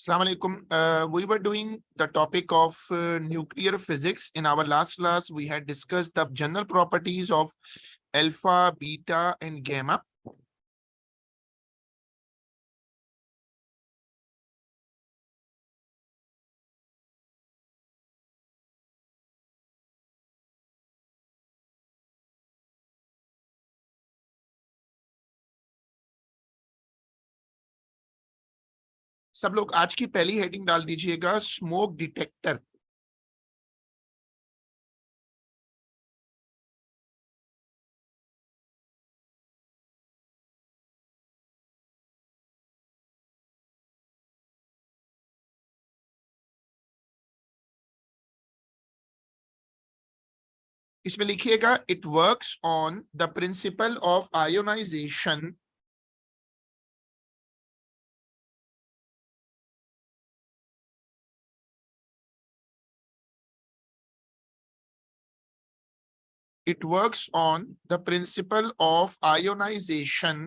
Assalamu alaikum. We were doing the topic of nuclear physics. In our last class, we had discussed the general properties of alpha, beta, and gamma. सब लोग आज की पहली heading डाल दीजिएगा, smoke detector. इसमें लिखिएगा, it works on the principle of ionisation it works on the principle of ionization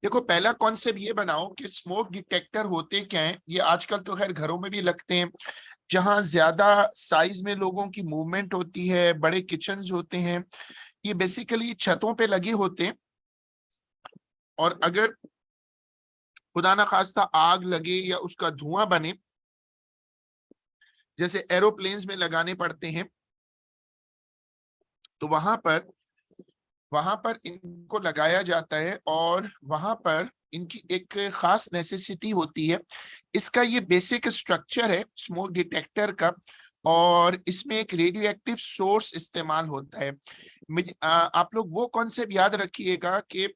देखो, पहला कॉन्सेप्ट ये बनाओ कि स्मोक डिटेक्टर होते क्या हैं। ये आजकल तो खैर घरों में भी लगते हैं, जहां ज्यादा साइज में लोगों की मूवमेंट होती है, बड़े किचन्स होते हैं। ये बेसिकली छतों पे लगे होते हैं, और अगर खुदा ना खास्ता आग लगे या उसका धुआं बने, जैसे एरोप्लेन्स में लगाने पड़ते हैं, तो वहां पर इनको लगाया जाता है, और वहां पर इनकी एक खास नेसेसिटी होती है। इसका ये बेसिक स्ट्रक्चर है स्मोक डिटेक्टर का, और इसमें एक रेडियो एक्टिव सोर्स इस्तेमाल होता है। आप लोग वो कॉन्सेप्ट याद रखिएगा कि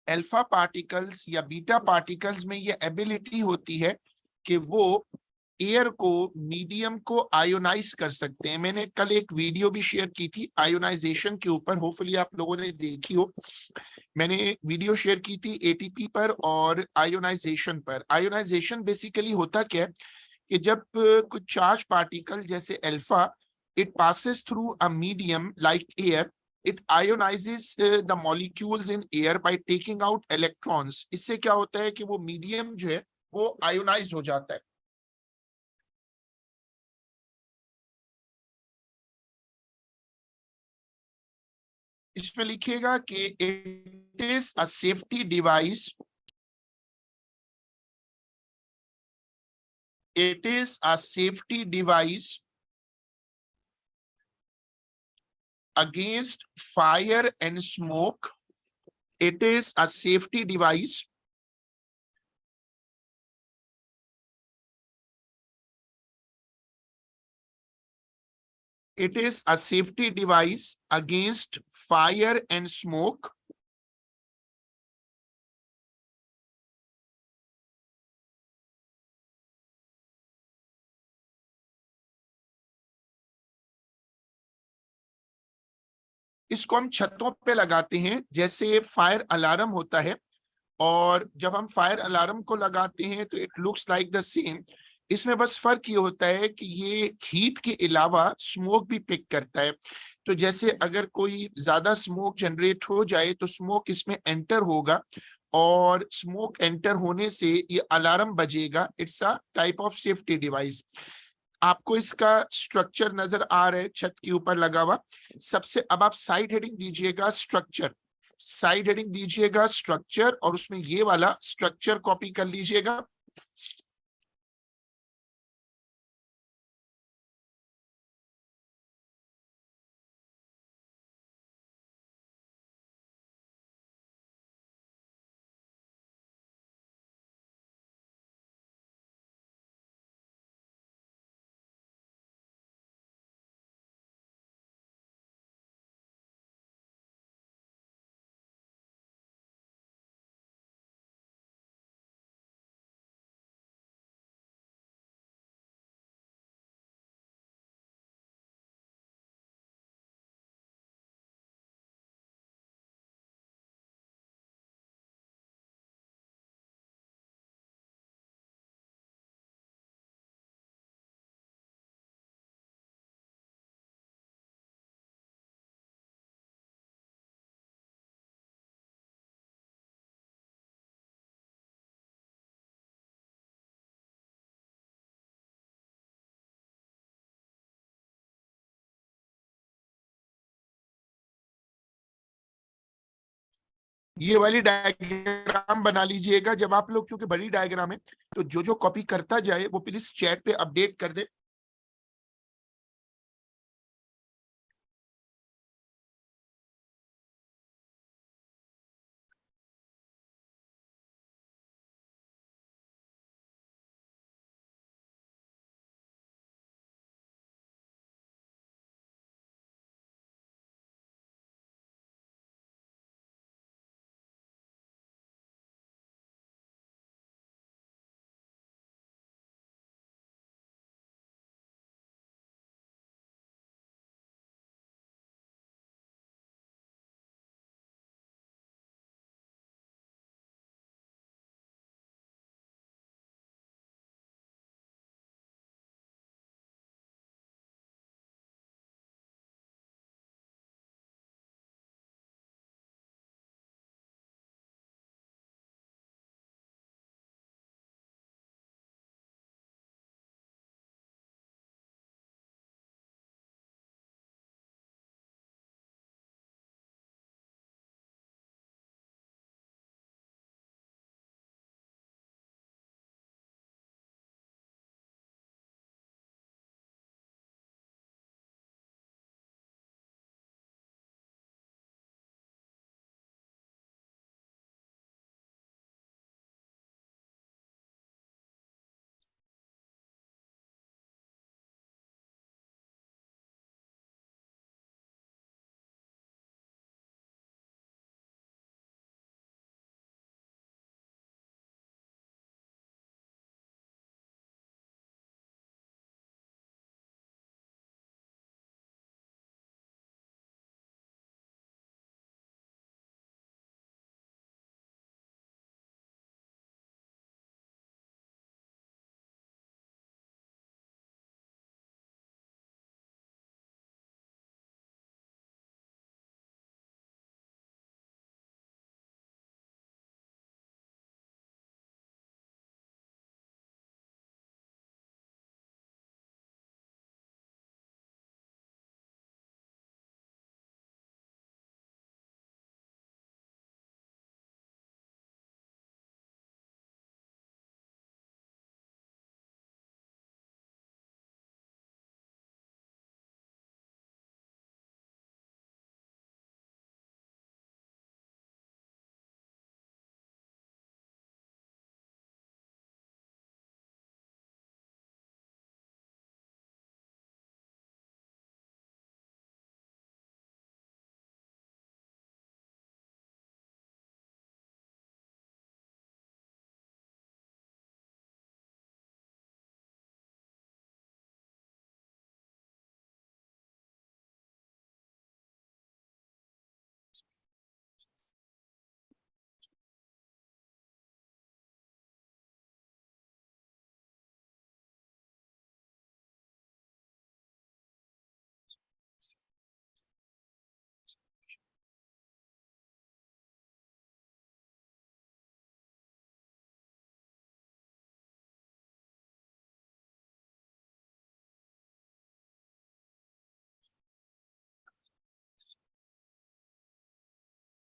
अल्फा पार्टिकल्स या बीटा पार्टिकल्स में ये एबिलिटी होती है कि वो एयर को, मीडियम को आयोनाइज कर सकते हैं। मैंने कल एक वीडियो भी शेयर की थी आयोनाइजेशन के ऊपर, होपफुली आप लोगों ने देखी हो। मैंने वीडियो शेयर की थी एटीपी पर और आयोनाइजेशन पर। आयोनाइजेशन बेसिकली होता क्या है कि जब कुछ चार्ज पार्टिकल जैसे alpha, it passes through a medium like air, it ionizes the molecules in air by taking out electrons। इससे क्या होता है कि वो मीडियम जो है वो आयोनाइज हो जाता है। इसमें लिखिएगा कि it is a safety device, it is a safety device against fire and smoke। It is a safety device against fire and smoke इसको हम छतों पे लगाते हैं, जैसे फायर अलार्म होता है। और जब हम फायर अलार्म को लगाते हैं तो it looks like the same. इसमें बस फर्क ये होता है कि ये हीट के अलावा स्मोक भी पिक करता है। तो जैसे अगर कोई ज्यादा स्मोक जनरेट हो जाए तो स्मोक इसमें एंटर होगा, और स्मोक एंटर होने से ये अलार्म बजेगा। It's a type of safety device. आपको इसका स्ट्रक्चर नजर आ रहा है छत के ऊपर लगा हुआ। सबसे अब आप साइड हेडिंग दीजिएगा स्ट्रक्चर, साइड हेडिंग दीजिएगा स्ट्रक्चर, और उसमें ये वाला स्ट्रक्चर कॉपी कर लीजिएगा। ये वाली डायग्राम बना लीजिएगा जब आप लोग, क्योंकि बड़ी डायग्राम है, तो जो जो कॉपी करता जाए वो प्लीज चैट पे अपडेट कर दे।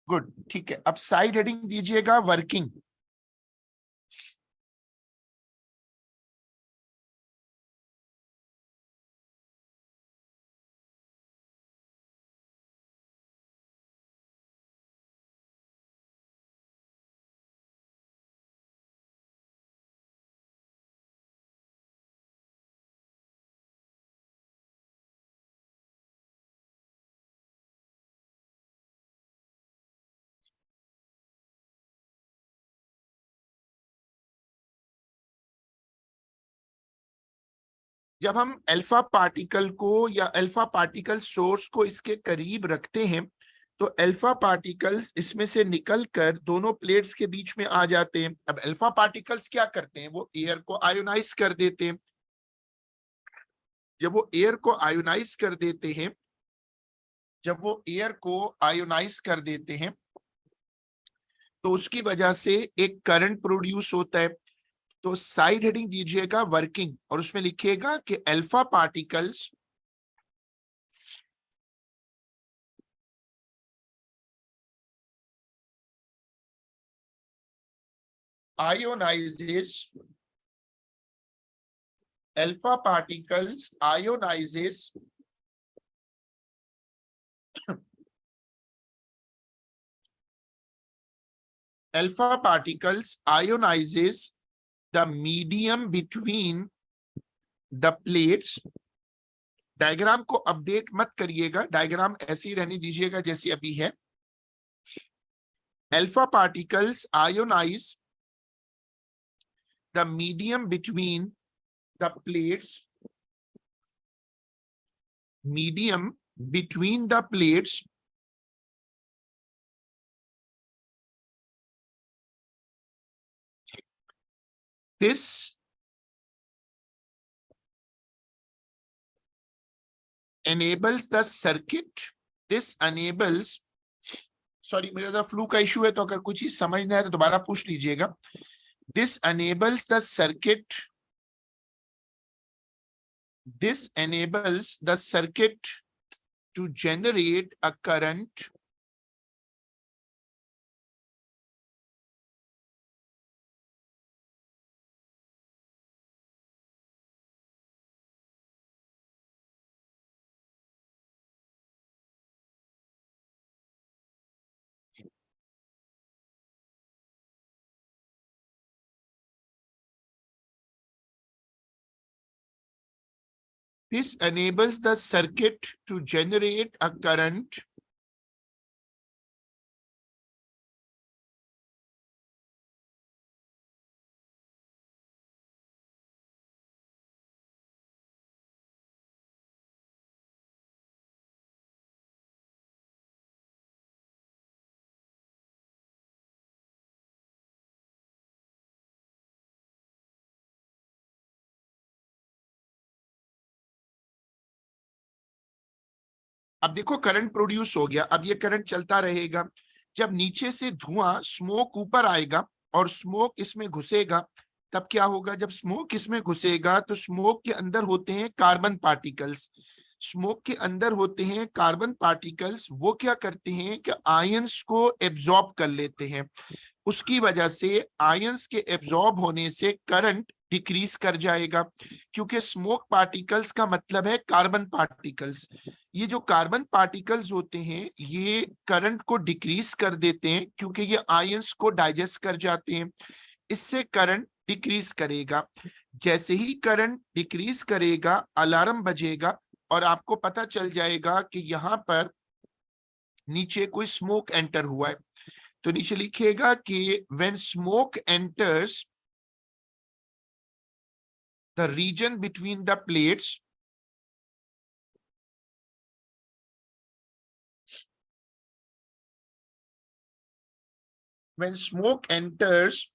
गुड, ठीक है। अब साइड हेडिंग दीजिएगा वर्किंग। जब हम अल्फा पार्टिकल को या अल्फा पार्टिकल सोर्स को इसके करीब रखते हैं तो अल्फा पार्टिकल्स इसमें से निकलकर दोनों प्लेट्स के बीच में आ जाते हैं। अब अल्फा पार्टिकल्स क्या करते हैं, वो एयर को आयोनाइज कर देते हैं। जब वो एयर को आयोनाइज कर देते हैं जब वो एयर को आयोनाइज कर देते हैं तो उसकी वजह से एक करंट प्रोड्यूस होता है। तो साइड हेडिंग दीजिएगा वर्किंग और उसमें लिखिएगा कि alpha particles ionizes alpha particles, ionizes alpha particles, ionizes the medium between the plates. Diagram को अपडेट मत करिएगा, डायग्राम ऐसे ही रहने दीजिएगा जैसी अभी है. Alpha particles ionize the medium between the plates, medium between the plates this enables the circuit, this enables, sorry मेरा जरा फ्लू का इशू है तो अगर कुछ चीज समझना है तो दोबारा पूछ लीजिएगा. This enables the circuit, this enables the circuit to generate a current this enables the circuit to generate a current अब देखो करंट प्रोड्यूस हो गया. अब ये करंट चलता रहेगा. जब नीचे से धुआं स्मोक ऊपर आएगा और स्मोक इसमें घुसेगा तब क्या होगा. जब स्मोक इसमें घुसेगा तो स्मोक के अंदर होते हैं कार्बन पार्टिकल्स. स्मोक के अंदर होते हैं कार्बन पार्टिकल्स. वो क्या करते हैं कि आयंस को एब्जॉर्ब कर लेते हैं. उसकी वजह से आयंस के एब्जॉर्ब होने से करंट डिक्रीज कर जाएगा, क्योंकि स्मोक पार्टिकल्स का मतलब है कार्बन पार्टिकल्स. ये जो कार्बन पार्टिकल्स होते हैं ये करंट को डिक्रीज कर देते हैं क्योंकि ये आयंस को डाइजेस्ट कर जाते हैं. इससे करंट डिक्रीज करेगा. जैसे ही करंट डिक्रीज करेगा अलार्म बजेगा और आपको पता चल जाएगा कि यहाँ पर नीचे कोई स्मोक एंटर हुआ है. तो नीचे लिखिएगा कि when smoke enters the region between the plates, when smoke enters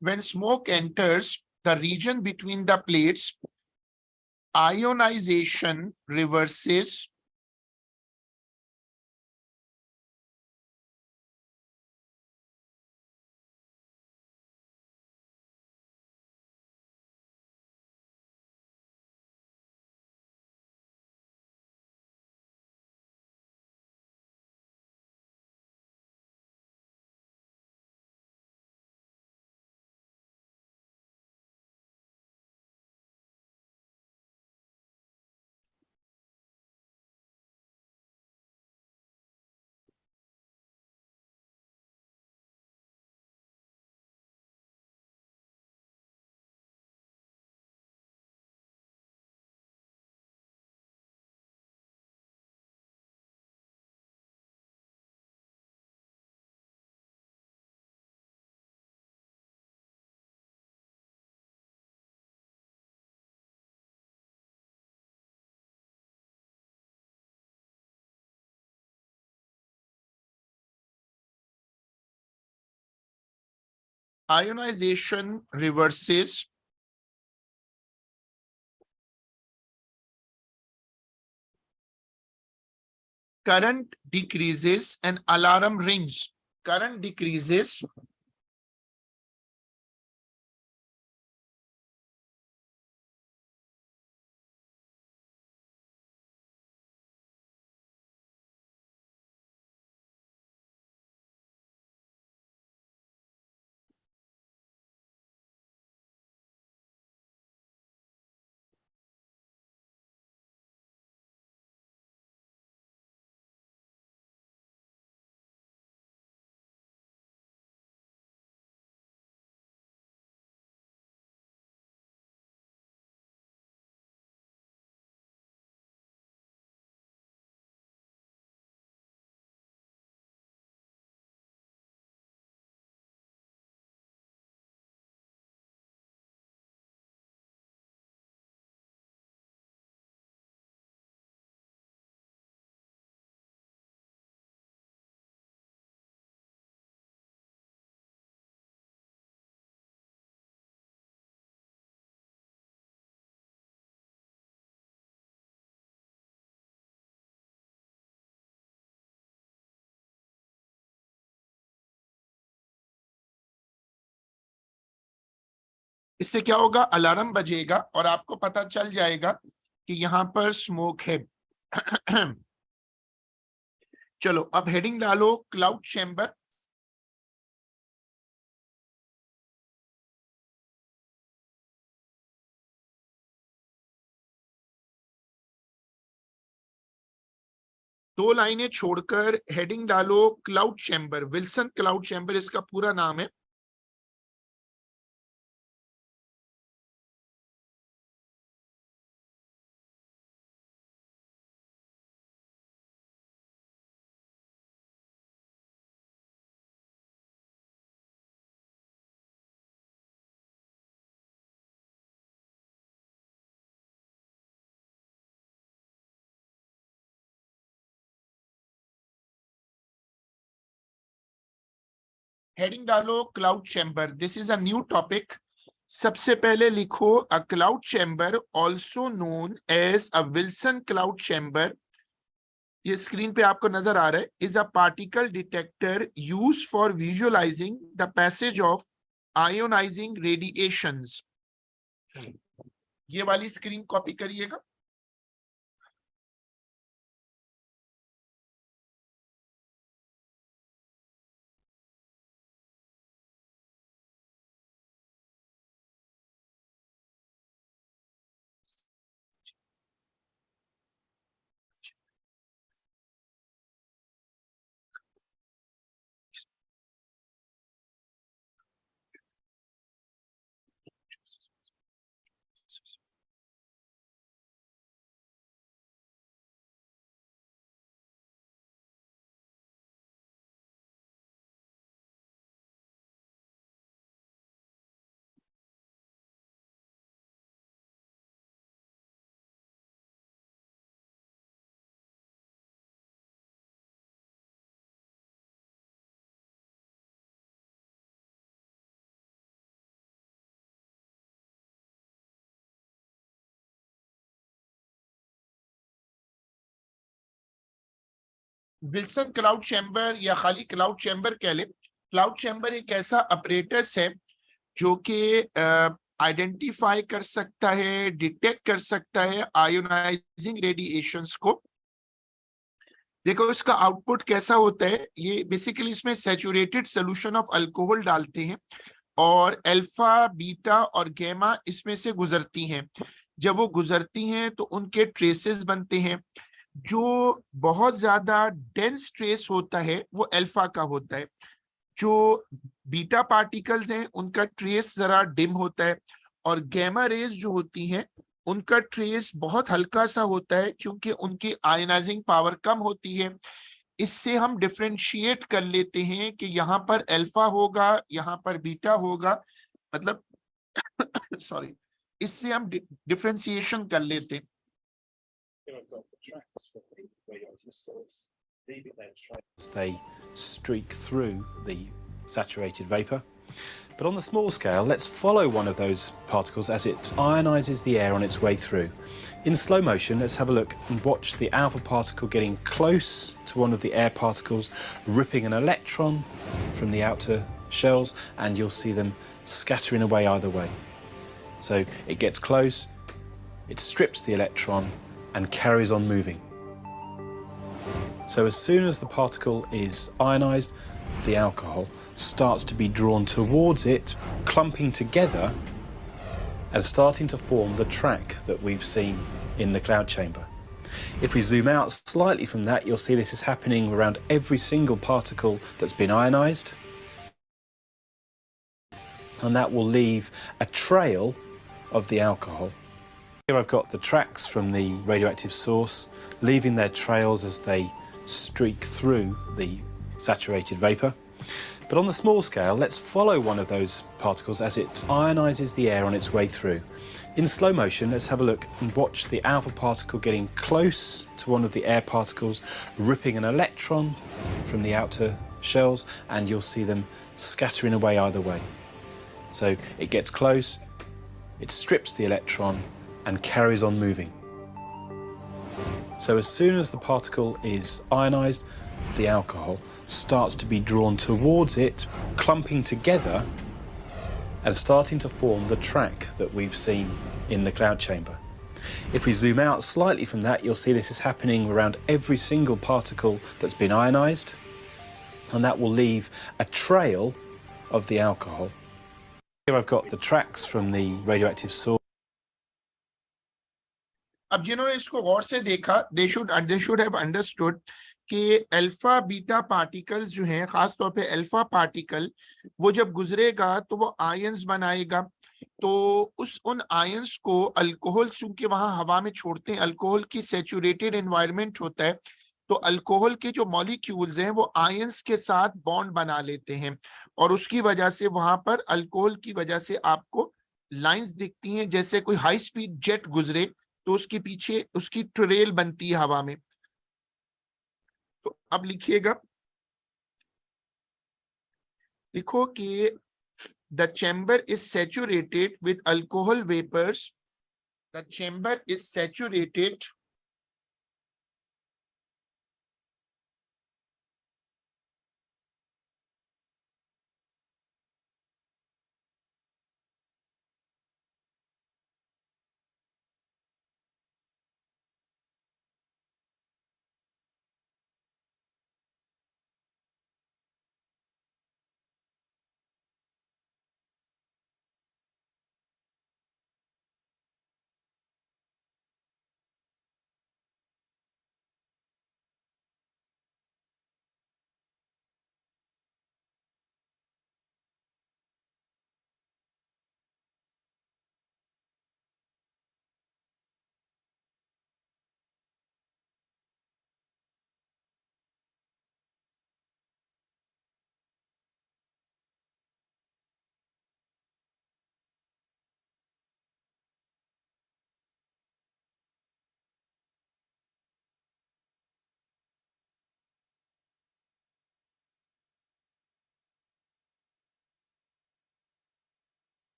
when smoke enters the region between the plates, ionization reverses ionization reverses, current decreases, and alarm rings. Current decreases, इससे क्या होगा, alarm बजेगा और आपको पता चल जाएगा कि यहाँ पर स्मोक है। चलो अब हेडिंग डालो क्लाउड चैम्बर। दो लाइनें छोड़कर हेडिंग डालो cloud chamber. Wilson cloud chamber इसका पूरा नाम है। हेडिंग डालो cloud chamber, this is a new topic. सबसे पहले लिखो a cloud chamber also known as a Wilson cloud chamber, ये स्क्रीन पे आपको नजर आ रहा है, is a particle detector use for visualising the passage of ionising radiations. ये वाली स्क्रीन कॉपी करिएगा। विल्सन क्लाउड चैम्बर या खाली क्लाउड चैम्बर कह ले, क्लाउड चैम्बर एक ऐसा अपरेटस है जो कि आइडेंटिफाई कर सकता है, डिटेक्ट कर सकता है आयोनाइजिंग रेडिएशंस को। देखो इसका आउटपुट कैसा होता है, ये बेसिकली इसमें सैचुरेटेड सोल्यूशन ऑफ अल्कोहल डालते हैं और अल्फा बीटा और गैमा इसमें से गुजरती हैं। जब वो गुजरती हैं तो उनके ट्रेसेस बनते हैं। जो बहुत ज्यादा डेंस ट्रेस होता है वो अल्फा का होता है। जो बीटा पार्टिकल्स हैं उनका ट्रेस जरा डिम होता है और गैमा रेज जो होती हैं उनका ट्रेस बहुत हल्का सा होता है क्योंकि उनकी आयनाइजिंग पावर कम होती है। इससे हम डिफरेंशिएट कर लेते हैं कि यहाँ पर अल्फा होगा, यहाँ पर बीटा होगा, मतलब सॉरी, इससे हम डिफरेंशिएशन कर लेते हैं। They streak through the saturated vapor. But on the small scale, let's follow one of those particles as it ionizes the air on its way through. In slow motion, let's have a look and watch the alpha particle getting close to one of the air particles, ripping an electron from the outer shells, and you'll see them scattering away either way. So it gets close, it strips the electron and carries on moving. So as soon as the particle is ionized, the alcohol starts to be drawn towards it, clumping together and starting to form the track that we've seen in the cloud chamber. If we zoom out slightly from that, you'll see this is happening around every single particle that's been ionized, and that will leave a trail of the alcohol. Here I've got the tracks from the radioactive source leaving their trails as they streak through the saturated vapor. But on the small scale, let's follow one of those particles as it ionizes the air on its way through. In slow motion, let's have a look and watch the alpha particle getting close to one of the air particles, ripping an electron from the outer shells, and you'll see them scattering away either way. So it gets close, it strips the electron and carries on moving. So as soon as the particle is ionized, the alcohol starts to be drawn towards it, clumping together and starting to form the track that we've seen in the cloud chamber. If we zoom out slightly from that, you'll see this is happening around every single particle that's been ionized, and that will leave a trail of the alcohol. Here I've got the tracks from the radioactive source. अब जिन्होंने इसको गौर से देखा, they should have understood कि alpha beta particles जो हैं, खास तौर पे अल्फा पार्टिकल, वो जब गुजरेगा तो वो आयंस बनाएगा। तो उन आयंस को अल्कोहल, चूंकि वहां हवा में छोड़ते हैं, अल्कोहल की सैचुरेटेड एनवायरनमेंट होता है, तो अल्कोहल के जो मॉलिक्यूल्स हैं वो आयंस के साथ बॉन्ड बना लेते हैं और उसकी वजह से वहां पर अल्कोहल की वजह से आपको लाइंस दिखती हैं, जैसे कोई हाई स्पीड जेट गुजरे तो उसके पीछे उसकी ट्रेल बनती है हवा में। तो अब लिखिएगा, लिखो कि the chamber is saturated with alcohol vapours, the chamber is saturated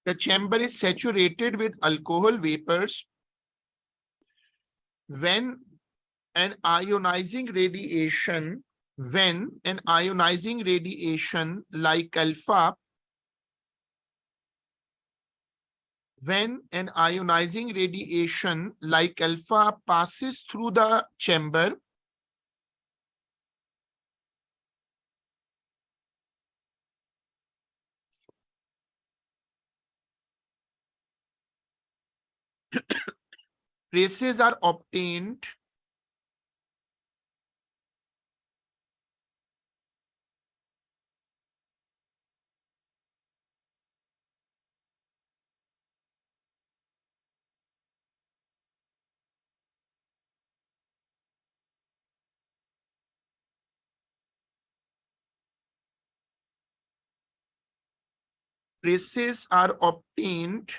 The chamber is saturated with alcohol vapors when an ionizing radiation, when an ionizing radiation like alpha, when an ionizing radiation like alpha passes through the chamber, traces are obtained traces are obtained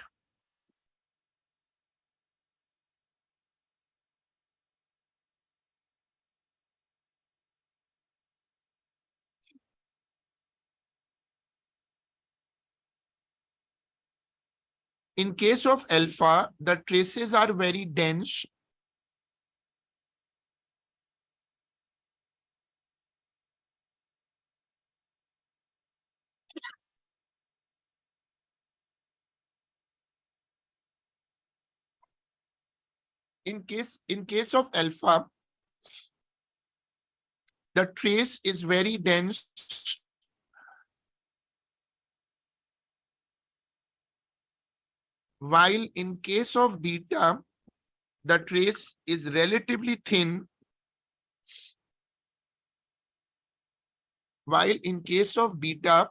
in case of alpha, the traces are very dense. In case of alpha, the trace is very dense, while in case of beta, the trace is relatively thin, while in case of beta,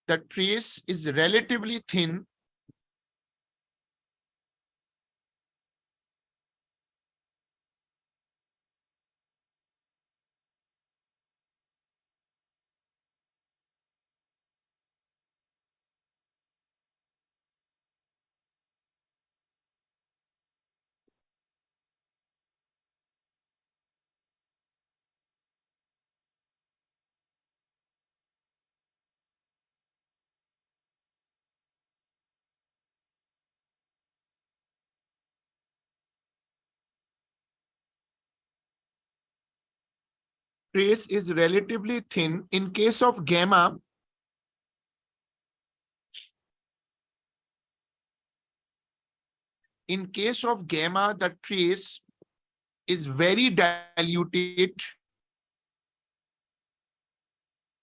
the trace is relatively thin. Trace is relatively thin. In case of gamma, the trace is very diluted.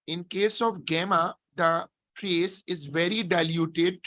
In case of gamma, the trace is very diluted.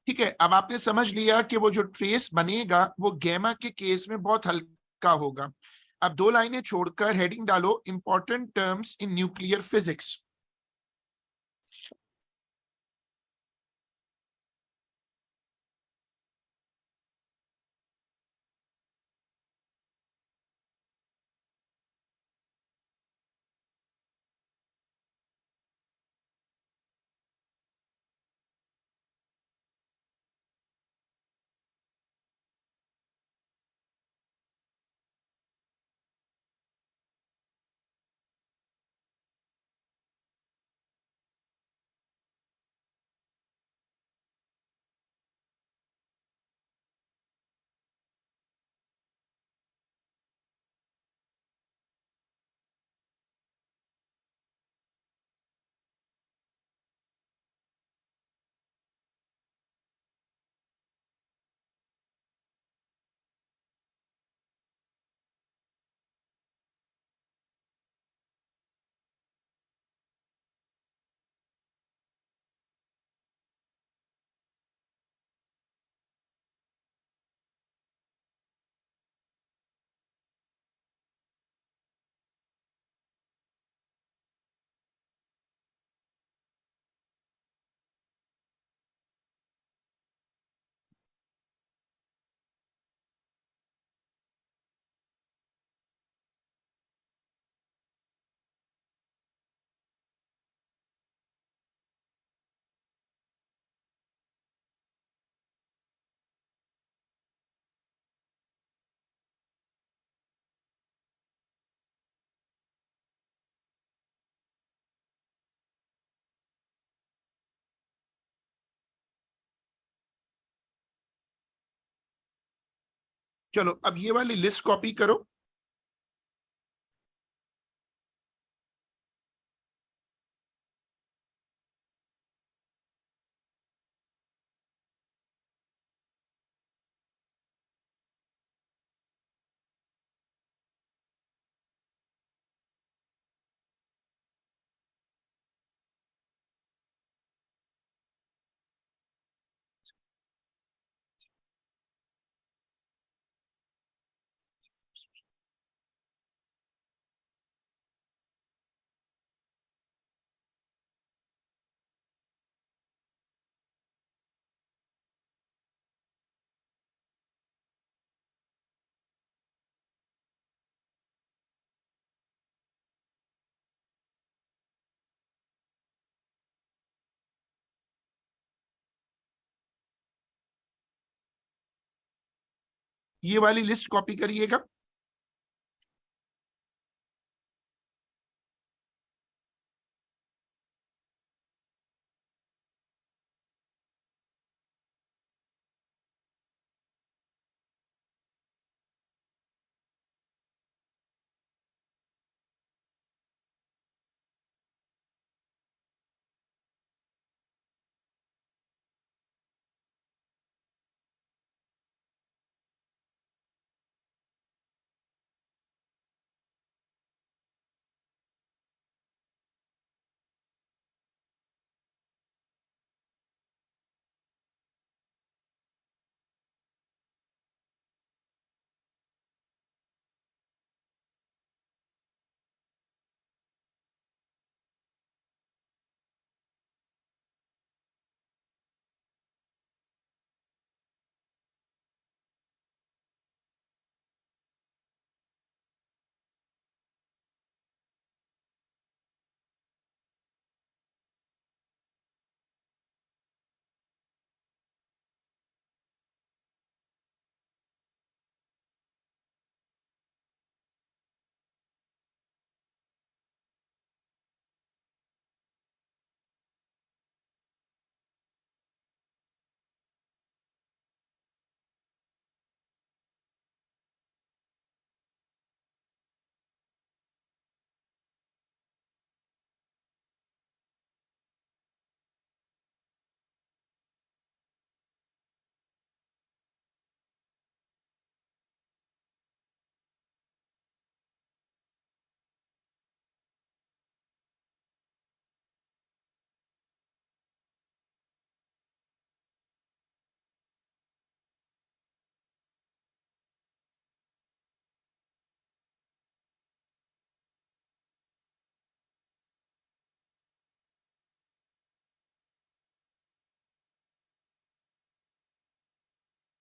ठीक है, अब आपने समझ लिया कि वो जो trace बनेगा वो गैमा के केस में बहुत हल्का होगा। अब दो लाइनें छोड़कर हेडिंग डालो, important terms in nuclear physics. चलो अब ये वाली लिस्ट कॉपी करो। ये वाली लिस्ट कॉपी करिएगा।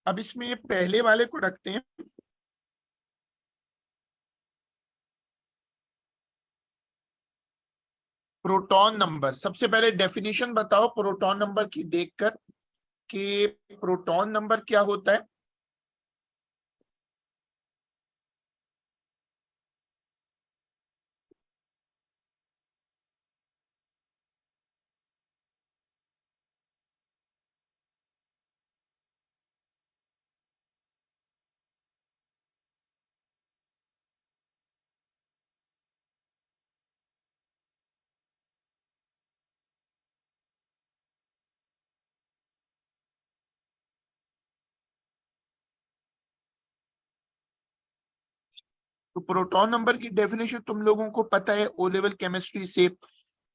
अब इसमें पहले वाले को रखते हैं, प्रोटॉन नंबर। सबसे पहले डेफिनेशन बताओ प्रोटॉन नंबर की देखकर कि प्रोटॉन नंबर क्या होता है। तो प्रोटॉन नंबर की डेफिनेशन तुम लोगों को पता है ओ लेवल केमिस्ट्री से।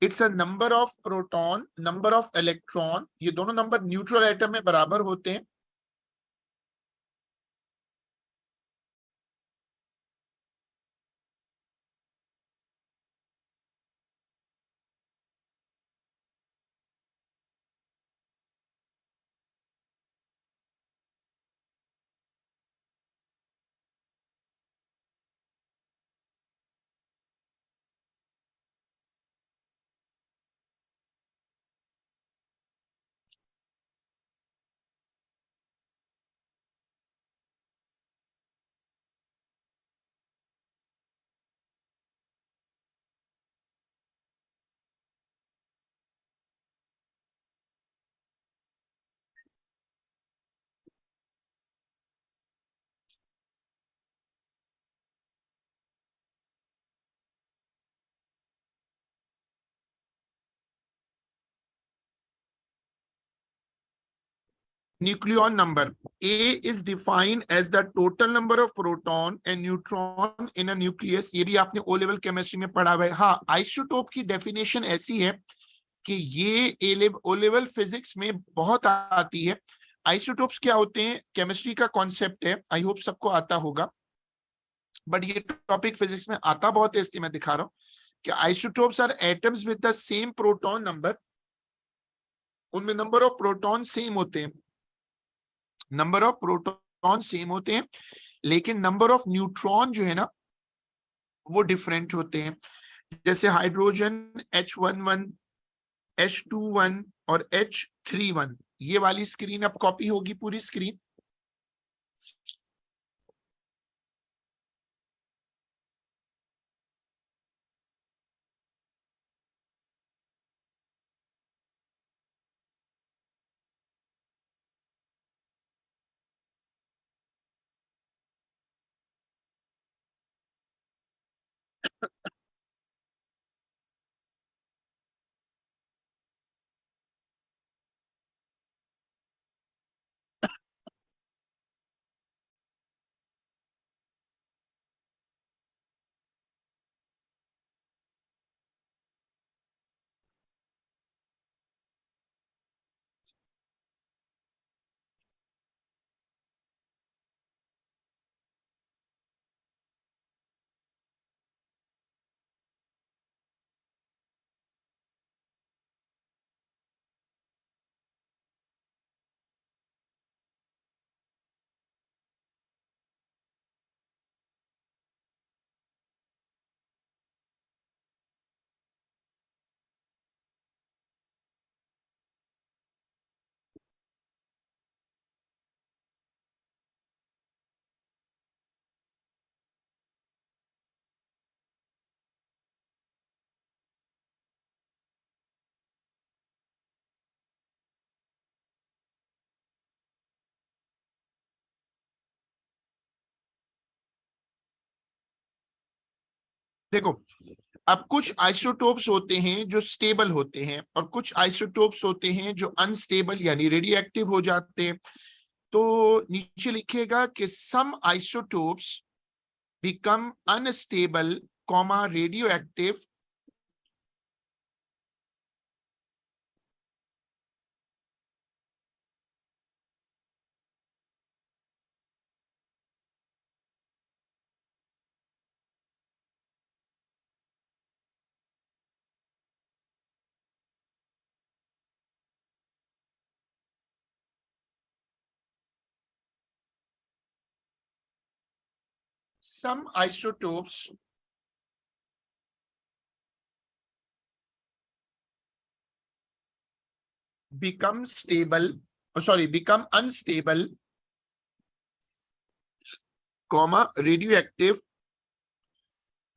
It's a number of proton, number of electron, ये दोनों नंबर न्यूट्रल एटम में बराबर होते हैं। nucleon number. A is defined as the total number of proton and neutron in a nucleus. ये भी आपने ओ लेवल केमिस्ट्री में पढ़ा हुआ है। हाँ, आइसोटोप की डेफिनेशन ऐसी है कि ये ओ लेवल फिजिक्स में बहुत आती है। आइसोटोप्स क्या होते हैं, केमिस्ट्री का कॉन्सेप्ट है, आई होप सबको आता होगा, बट ये टॉपिक फिजिक्स में आता बहुत है, इसलिए मैं दिखा रहा हूं कि isotopes are atoms with the same proton number. उनमें नंबर ऑफ प्रोटॉन सेम होते हैं, नंबर ऑफ प्रोटॉन सेम होते हैं, लेकिन नंबर ऑफ न्यूट्रॉन जो है ना वो डिफरेंट होते हैं। जैसे हाइड्रोजन H11, H21 और H31। ये वाली स्क्रीन अब कॉपी होगी पूरी स्क्रीन। देखो, अब कुछ आइसोटोप्स होते हैं जो स्टेबल होते हैं और कुछ आइसोटोप्स होते हैं जो अनस्टेबल यानी रेडियो एक्टिव हो जाते हैं। तो नीचे लिखिएगा कि some isotopes become unstable comma radioactive some isotopes become become unstable, comma radioactive.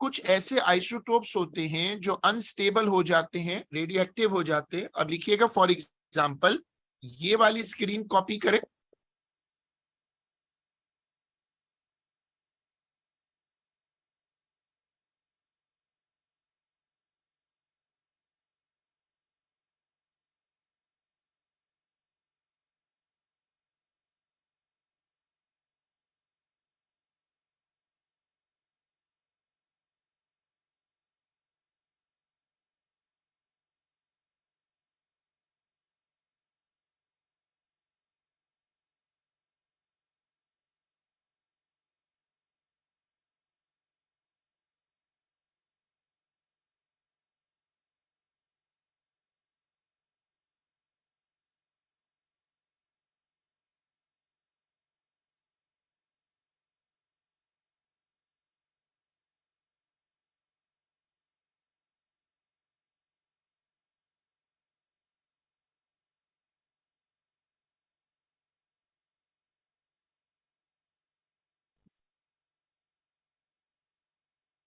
कुछ ऐसे आइसोटोप्स होते हैं जो अनस्टेबल हो जाते हैं, रेडियो एक्टिव हो जाते हैं। अब लिखिएगा फॉर एग्जाम्पल, ये वाली स्क्रीन कॉपी करें।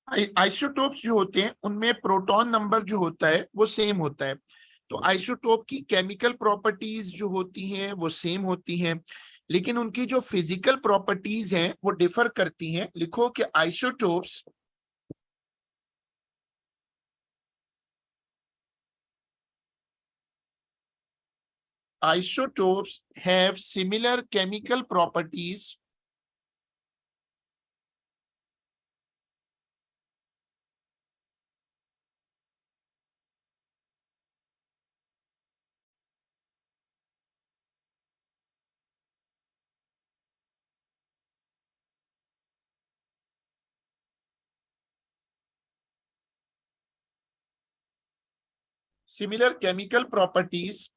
आइसोटोप्स जो होते हैं उनमें प्रोटॉन नंबर जो होता है वो सेम होता है। तो आइसोटोप की केमिकल प्रॉपर्टीज जो होती हैं वो सेम होती हैं, लेकिन उनकी जो फिजिकल प्रॉपर्टीज हैं वो डिफर करती हैं। लिखो कि isotopes isotopes have similar chemical properties similar chemical properties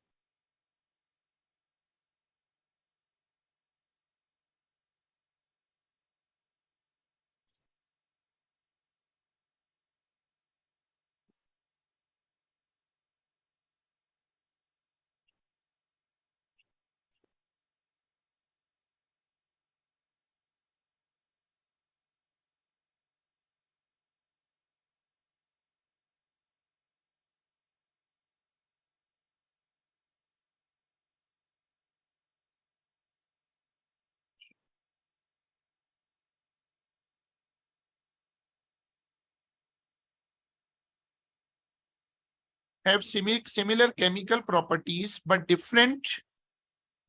have similar chemical properties but different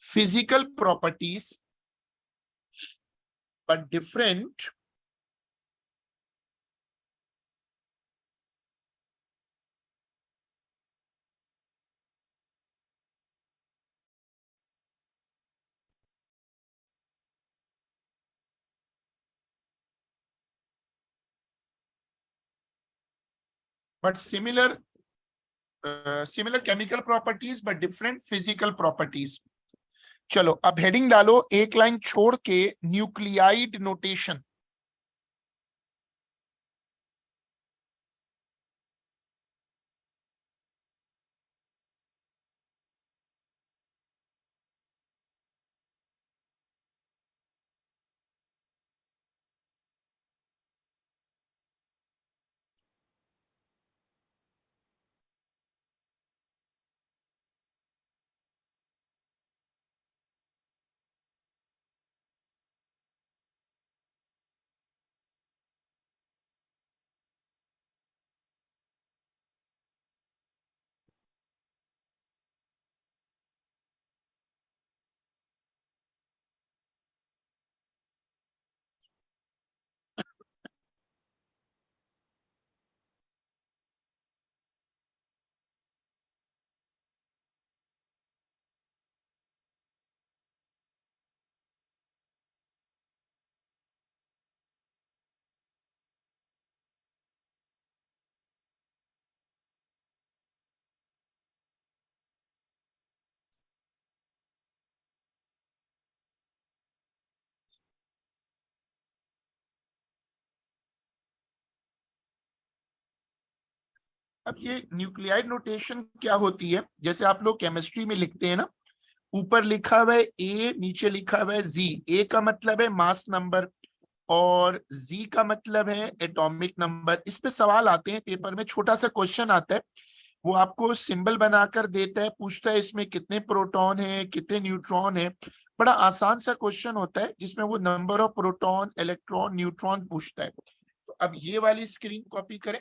physical properties, but different but similar chemical properties but different physical properties. चलो अब हेडिंग डालो एक लाइन छोड़ के, न्यूक्लियाइड नोटेशन। अब ये nuclide notation क्या होती है, जैसे आप लोग केमिस्ट्री में लिखते हैं ना, ऊपर लिखा हुआ है ए, नीचे लिखा हुआ है जी। ए का मतलब है मास नंबर और जी का मतलब है एटॉमिक नंबर। इस पे सवाल आते हैं पेपर में, छोटा सा क्वेश्चन आता है, वो आपको सिंबल बनाकर देता है, पूछता है इसमें कितने प्रोटॉन है कितने न्यूट्रॉन है। बड़ा आसान सा क्वेश्चन होता है जिसमें वो number of proton electron neutron पूछता है। तो अब ये वाली स्क्रीन कॉपी करें।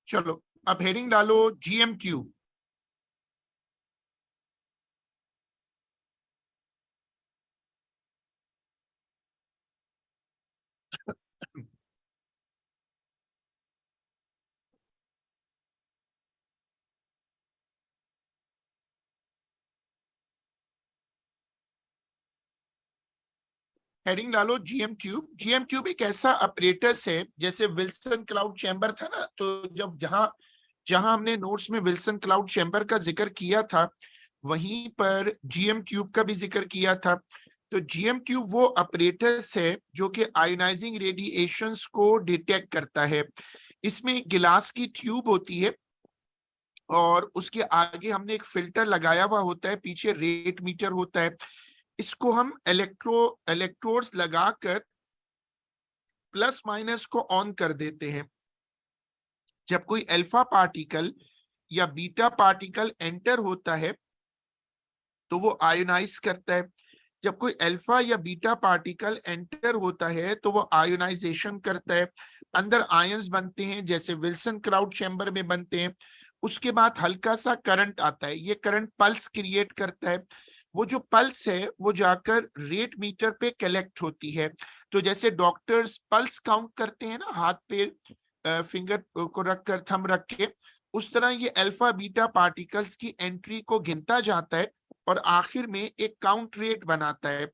चलो अब हेडिंग डालो GM ट्यूब। हेडिंग डालो GM ट्यूब। GM ट्यूब एक ऐसा अपरेटस है, जैसे विल्सन क्लाउड चैम्बर था ना, तो जब जहां जहां हमने नोट्स में विल्सन क्लाउड चैम्बर का जिक्र किया था, वहीं पर GM ट्यूब का भी जिक्र किया था। तो GM ट्यूब वो अपरेटस है जो कि आयोनाइजिंग रेडिएशंस को डिटेक्ट करता है। इसमें एक गिलास की ट्यूब होती है और उसके आगे हमने एक फिल्टर लगाया हुआ होता है, पीछे रेट मीटर होता है। इसको हम इलेक्ट्रोड्स लगाकर प्लस माइनस को ऑन कर देते हैं। जब कोई अल्फा पार्टिकल या बीटा पार्टिकल एंटर होता है तो वो आयोनाइज करता है। जब कोई अल्फा या बीटा पार्टिकल एंटर होता है तो वो आयोनाइजेशन करता है, अंदर आयंस बनते हैं जैसे विल्सन क्लाउड चैम्बर में बनते हैं। उसके बाद हल्का सा करंट आता है, ये करंट पल्स क्रिएट करता है। वो जो पल्स है वो जाकर रेट मीटर पे कलेक्ट होती है। तो जैसे डॉक्टर्स पल्स काउंट करते हैं ना, हाथ पे फिंगर को रखकर, थंब रख के, उस तरह ये अल्फा बीटा पार्टिकल्स की एंट्री को गिनता जाता है और आखिर में एक काउंट रेट बनाता है।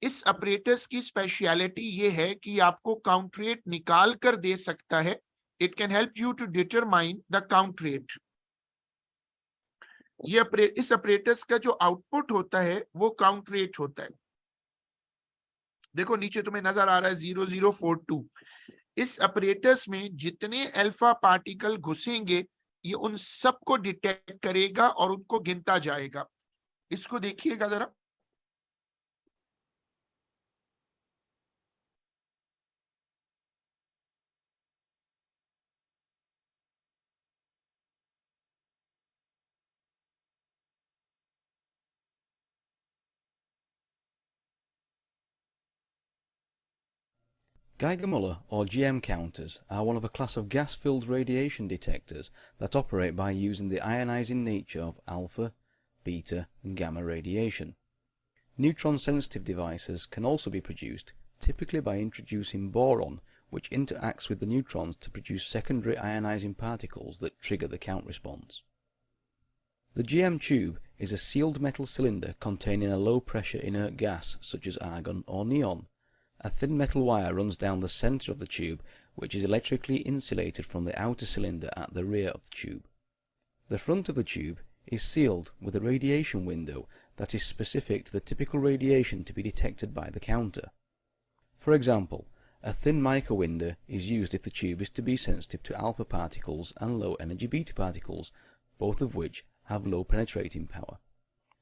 इस ऑपरेटर्स की स्पेशलिटी ये है कि आपको काउंट रेट निकाल कर दे सकता है। It can help you to determine the count rate. ये इस ऑपरेटर्स का जो आउटपुट होता है वो काउंट रेट होता है। देखो नीचे तुम्हें नजर आ रहा है 0042। इस ऑपरेटर्स में जितने अल्फा पार्टिकल घुसेंगे ये उन सबको डिटेक्ट करेगा और उनको गिनता जाएगा। इसको देखिएगा जरा। Geiger-Müller or GM counters are one of a class of gas-filled radiation detectors that operate by using the ionizing nature of alpha, beta and gamma radiation. Neutron-sensitive devices can also be produced, typically by introducing boron, which interacts with the neutrons to produce secondary ionizing particles that trigger the count response. The GM tube is a sealed metal cylinder containing a low-pressure inert gas such as argon or neon. A thin metal wire runs down the center of the tube, which is electrically insulated from the outer cylinder at the rear of the tube. The front of the tube is sealed with a radiation window that is specific to the typical radiation to be detected by the counter. For example, a thin mica window is used if the tube is to be sensitive to alpha particles and low energy beta particles, both of which have low penetrating power.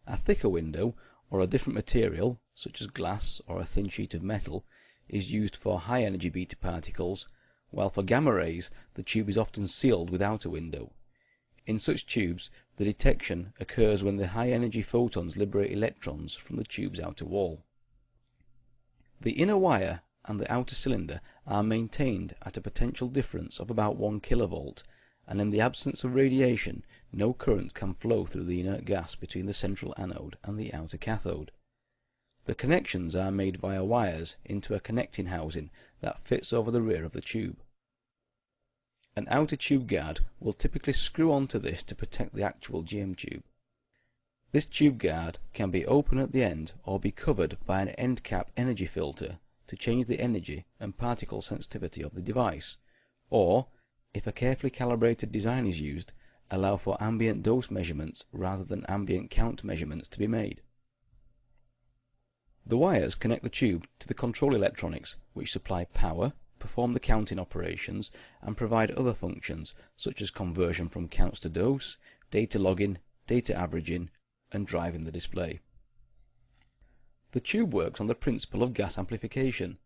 A thicker window, or a different material, such as glass or a thin sheet of metal, is used for high energy beta particles, while for gamma rays the tube is often sealed without a window. In such tubes, the detection occurs when the high energy photons liberate electrons from the tube's outer wall. The inner wire and the outer cylinder are maintained at a potential difference of about 1 kilovolt, and in the absence of radiation, no current can flow through the inert gas between the central anode and the outer cathode. The connections are made via wires into a connecting housing that fits over the rear of the tube. An outer tube guard will typically screw onto this to protect the actual GM tube. This tube guard can be open at the end or be covered by an end cap energy filter to change the energy and particle sensitivity of the device, or, if a carefully calibrated design is used, allow for ambient dose measurements rather than ambient count measurements to be made. The wires connect the tube to the control electronics, which supply power, perform the counting operations, and provide other functions such as conversion from counts to dose, data logging, data averaging, and driving the display. The tube works on the principle of gas amplification.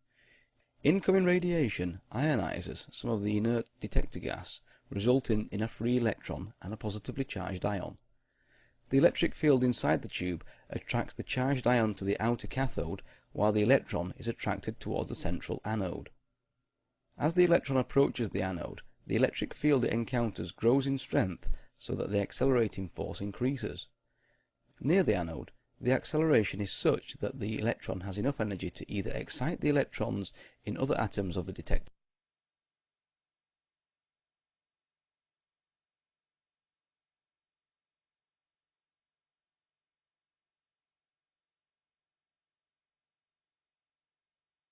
Incoming radiation ionizes some of the inert detector gas, resulting in a free electron and a positively charged ion. The electric field inside the tube attracts the charged ion to the outer cathode, while the electron is attracted towards the central anode. As the electron approaches the anode, the electric field it encounters grows in strength so that the accelerating force increases. Near the anode, the acceleration is such that the electron has enough energy to either excite the electrons in other atoms of the detector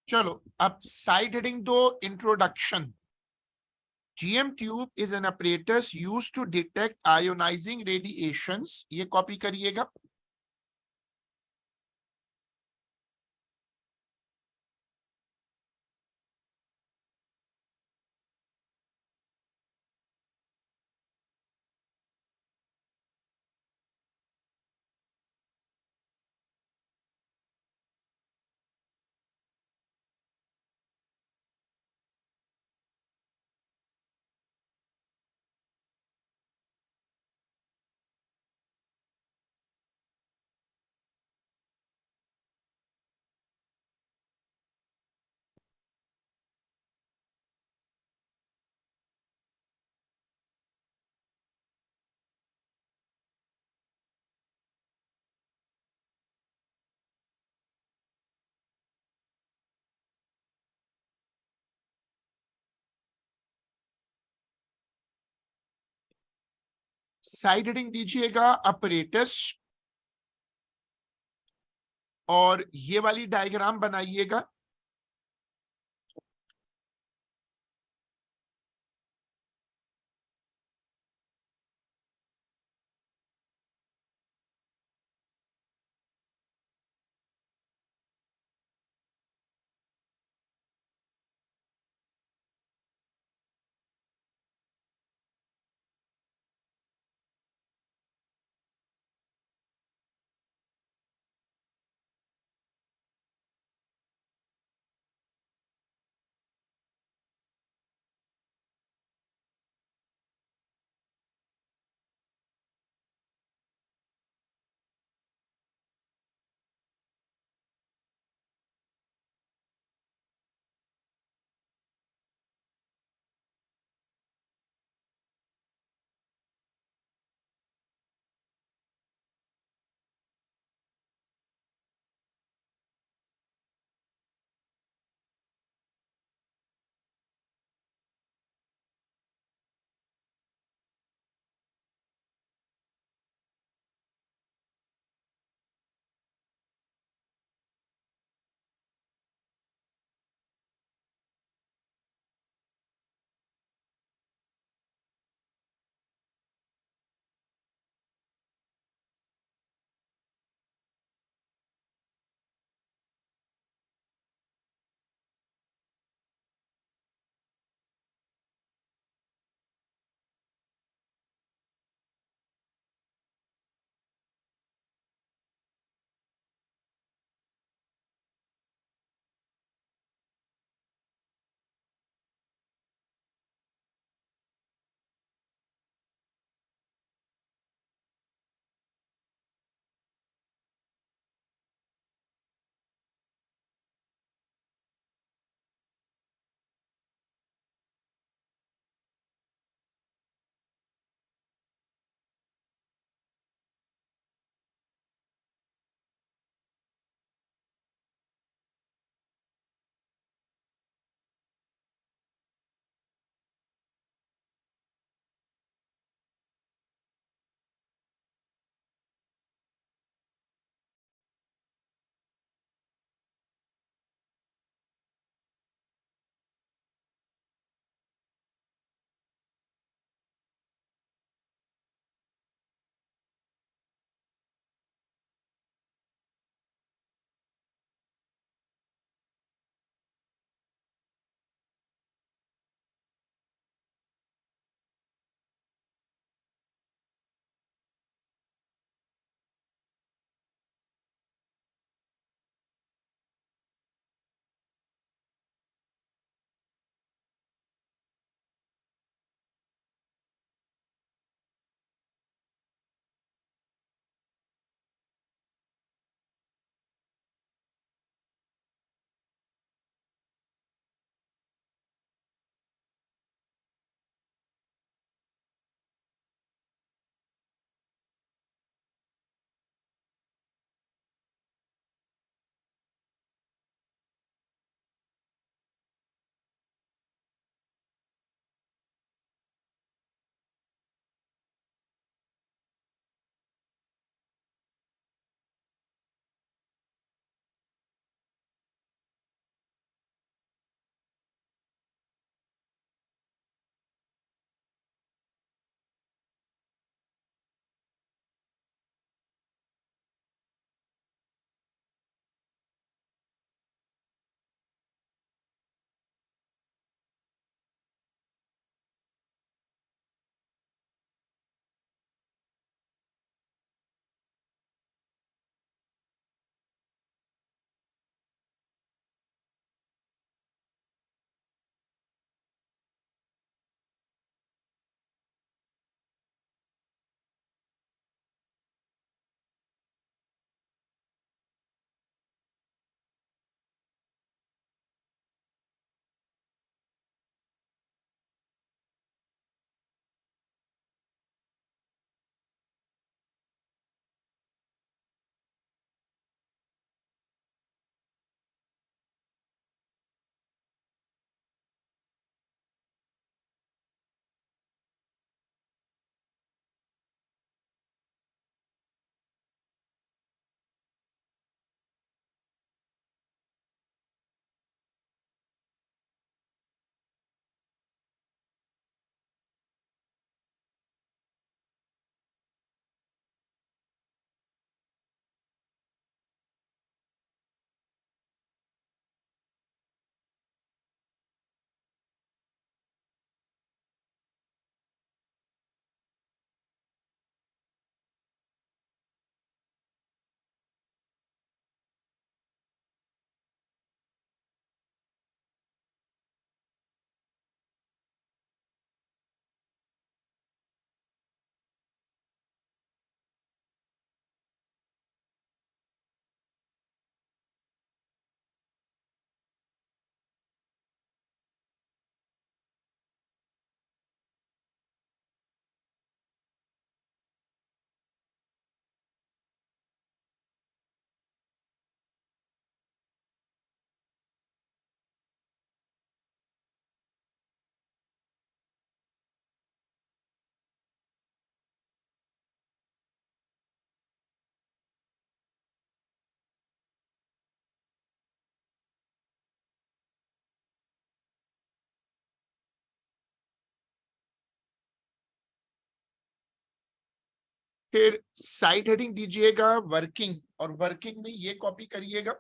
चलो अब side heading दो, introduction. GM tube is an apparatus used to detect ionizing radiations. ये copy करिएगा. Side heading दीजिएगा apparatus, और ये वाली diagram बनाइएगा. फिर साइड हेडिंग दीजिएगा वर्किंग, और वर्किंग में ये कॉपी करिएगा।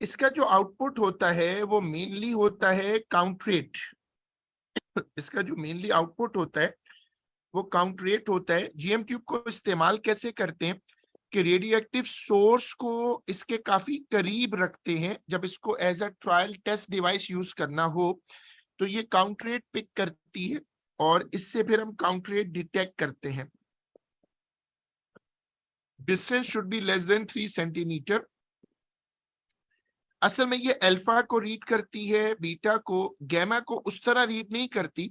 इसका जो आउटपुट होता है वो मेनली होता है काउंट रेट। इसका जो मेनली आउटपुट होता है वो काउंट रेट होता है। जीएम ट्यूब को इस्तेमाल कैसे करते हैं कि रेडियो एक्टिव सोर्स को इसके काफी करीब रखते हैं। जब इसको as a trial test device use करना हो तो ये काउंट रेट पिक करती है, और इससे फिर हम काउंट रेट डिटेक्ट करते हैं। Distance should be less than 3 centimetre. असल में ये अल्फा को रीड करती है, बीटा को, गैमा को उस तरह रीड नहीं करती।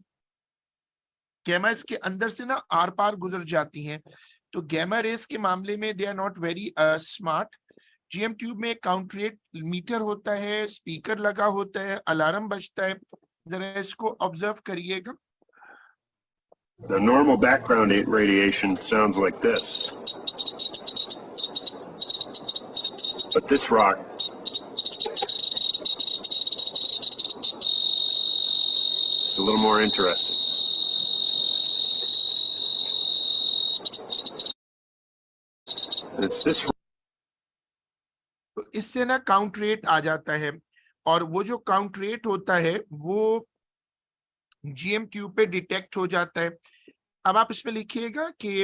गैमा इसके अंदर से ना आर पार गुजर जाती हैं, तो गैमा रेस के मामले में they are not very smart. GM tube में काउंट रेट मीटर होता है, स्पीकर लगा होता है, अलार्म बजता है। जरा इसको ऑब्जर्व करिएगा। The normal background radiation sounds like this. But this rock is a little more interesting. And it's this. तो इससे ना काउंट रेट आ जाता है, और वो जो काउंट रेट होता है वो जीएम ट्यूब पे डिटेक्ट हो जाता है। अब आप इसमें लिखिएगा कि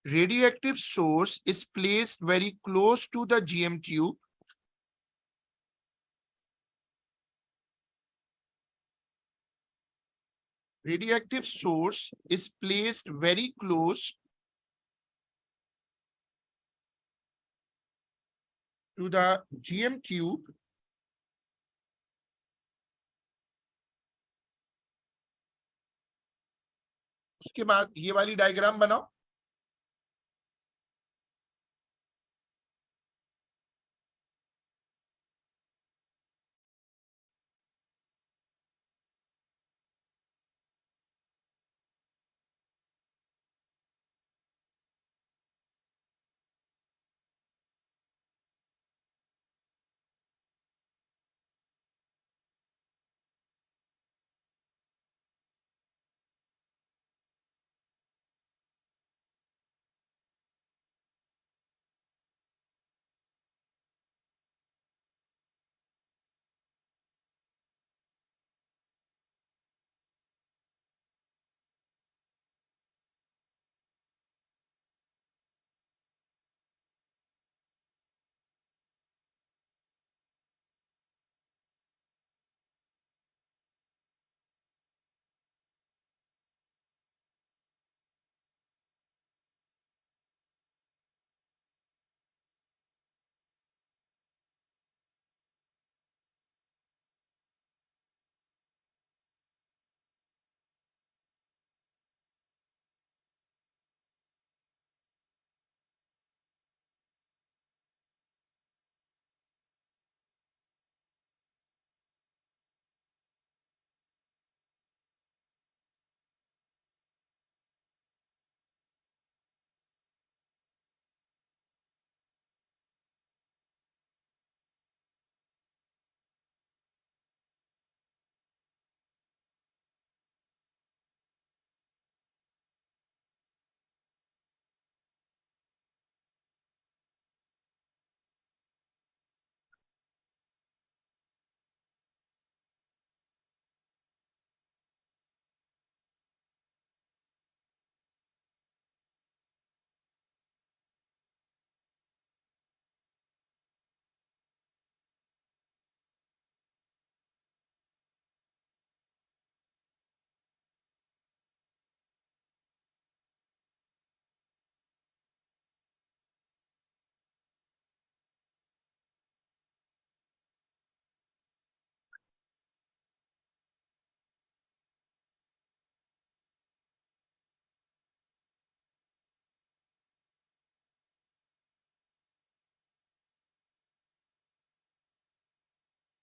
radioactive source is placed very close to the GM tube. Radioactive source is placed very close to the GM tube. उसके बाद ये वाली डायग्राम बनाओ।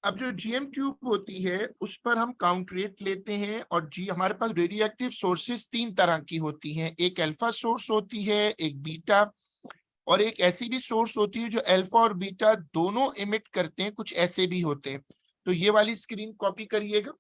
अब जो जीएम ट्यूब होती है उस पर हम काउंट रेट लेते हैं, और जी हमारे पास रेडियो एक्टिव सोर्सेस 3 तरह की होती हैं। एक अल्फा सोर्स होती है, एक बीटा, और एक ऐसी भी सोर्स होती है जो अल्फा और बीटा दोनों इमिट करते हैं, कुछ ऐसे भी होते हैं। तो ये वाली स्क्रीन कॉपी करिएगा।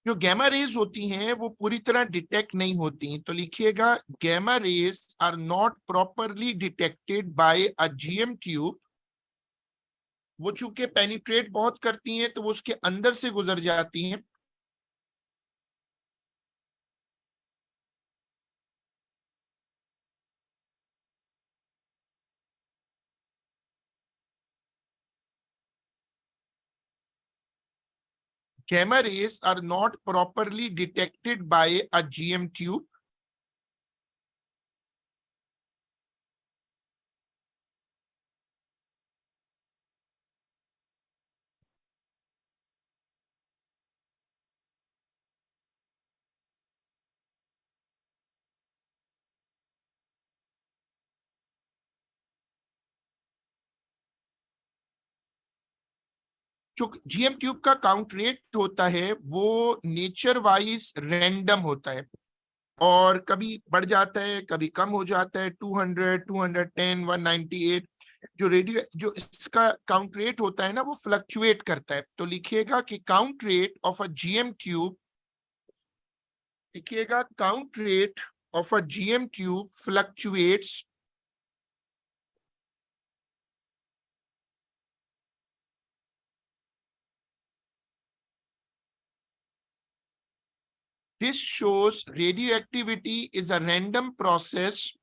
जो गैमा रेज होती हैं वो पूरी तरह डिटेक्ट नहीं होती, तो लिखिएगा gamma rays are not properly detected by a GM tube. वो चूंकि पेनिट्रेट बहुत करती हैं तो वो उसके अंदर से गुजर जाती हैं। Gamma rays are not properly detected by a GM tube. जो जीएम ट्यूब का काउंट रेट होता है वो नेचर वाइज रैंडम होता है, और कभी बढ़ जाता है कभी कम हो जाता है। 200, 210, 198, जो रेडियो जो इसका काउंट रेट होता है ना वो फ्लक्चुएट करता है। तो लिखिएगा कि count rate of a GM tube, लिखिएगा count rate of a GM tube fluctuates This shows radioactivity is a random process.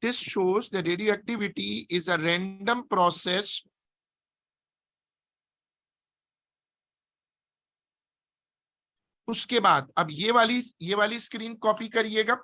This shows the radioactivity is a random process. उसके बाद अब ये वाली स्क्रीन कॉपी करिएगा।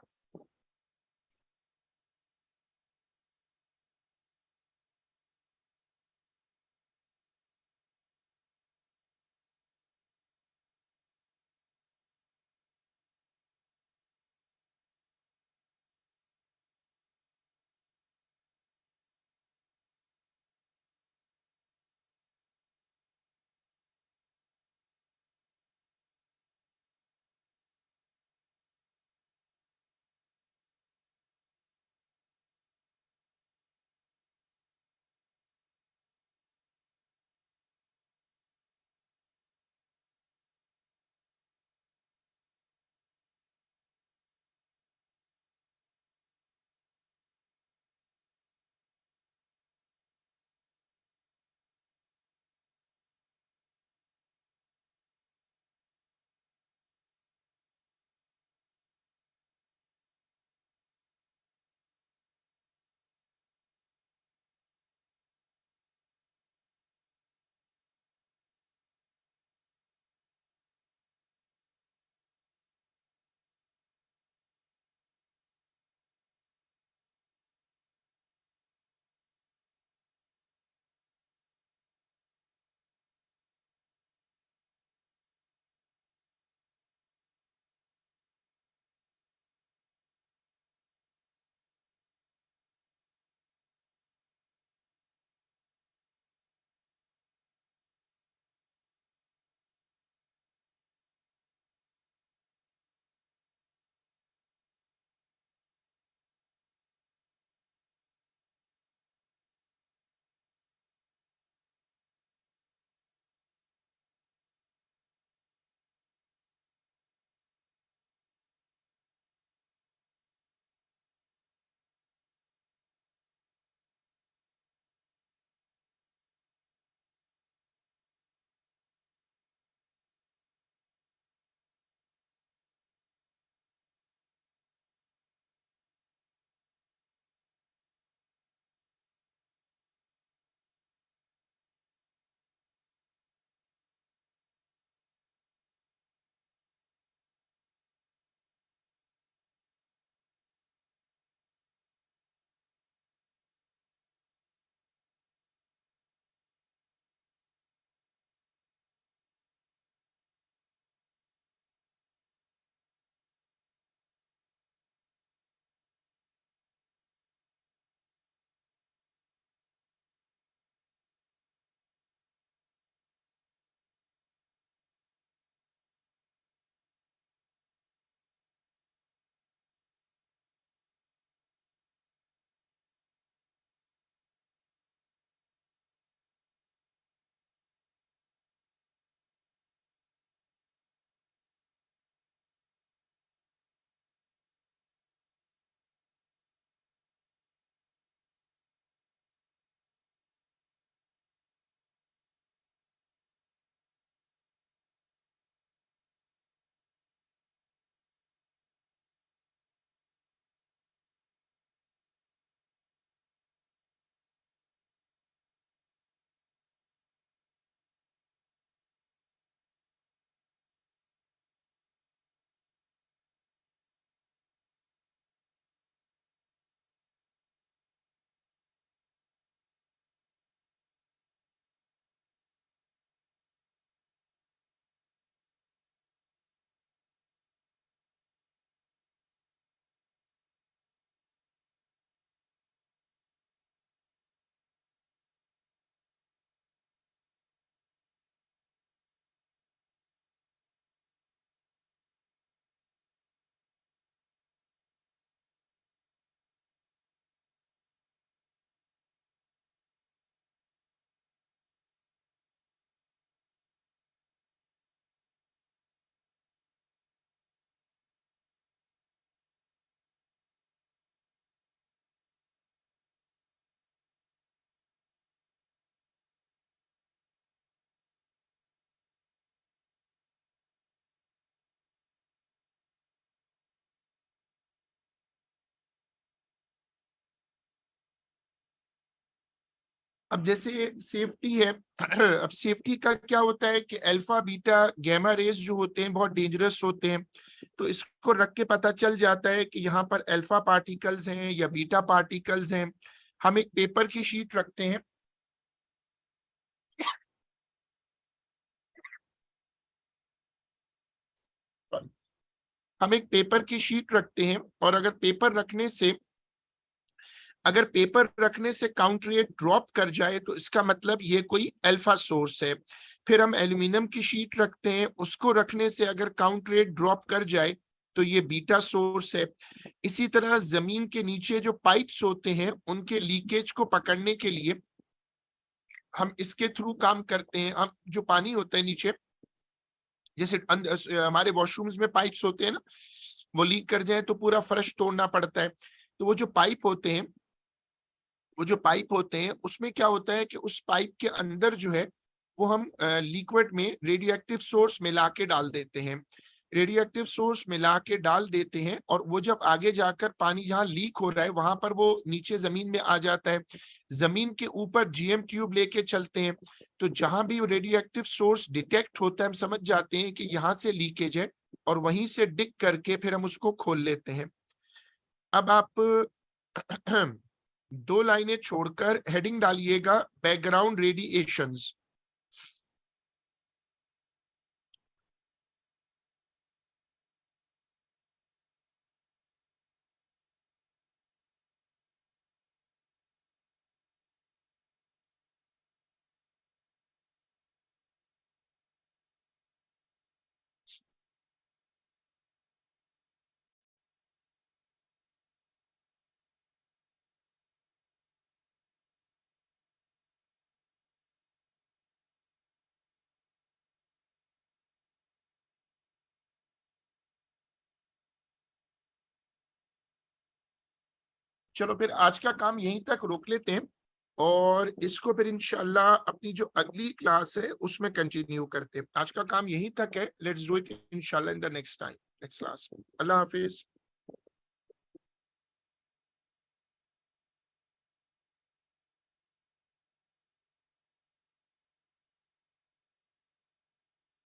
अब जैसे सेफ्टी है, अब सेफ्टी का क्या होता है कि अल्फा बीटा गैमा रेज जो होते हैं बहुत डेंजरस होते हैं, तो इसको रख के पता चल जाता है कि यहाँ पर अल्फा पार्टिकल्स हैं या बीटा पार्टिकल्स हैं। हम एक पेपर की शीट रखते हैं, हम एक पेपर की शीट रखते हैं, और अगर पेपर रखने से काउंट रेट ड्रॉप कर जाए तो इसका मतलब ये कोई अल्फा सोर्स है। फिर हम एल्यूमिनियम की शीट रखते हैं, उसको रखने से अगर काउंट रेट ड्रॉप कर जाए तो ये बीटा सोर्स है। इसी तरह जमीन के नीचे जो पाइप्स होते हैं उनके लीकेज को पकड़ने के लिए हम इसके थ्रू काम करते हैं। हम जो पानी होता है नीचे, जैसे हमारे वॉशरूम्स में पाइप्स होते हैं ना, वो लीक कर जाए तो पूरा फर्श तोड़ना पड़ता है। तो वो जो पाइप होते हैं उसमें क्या होता है कि उस पाइप के अंदर जो है वो हम लिक्विड में रेडियो एक्टिव सोर्स मिला के डाल देते हैं, और वो जब आगे जाकर पानी जहाँ लीक हो रहा है वहां पर वो नीचे जमीन में आ जाता है। जमीन के ऊपर जीएम ट्यूब लेके चलते हैं, तो जहां भी रेडियो एक्टिव सोर्स डिटेक्ट होता है हम समझ जाते हैं कि यहाँ से लीकेज है, और वहीं से डिग करके फिर हम उसको खोल लेते हैं। अब आप 2 लाइनें छोड़कर हेडिंग डालिएगा बैकग्राउंड रेडिएशंस। चलो फिर आज का काम यहीं तक रोक लेते हैं, और इसको फिर इंशाल्लाह अपनी जो अगली क्लास है उसमें कंटिन्यू करते हैं। आज का काम यहीं तक है। लेट्स डू इट इंशाल्लाह in the next time, next class. Allah Hafiz.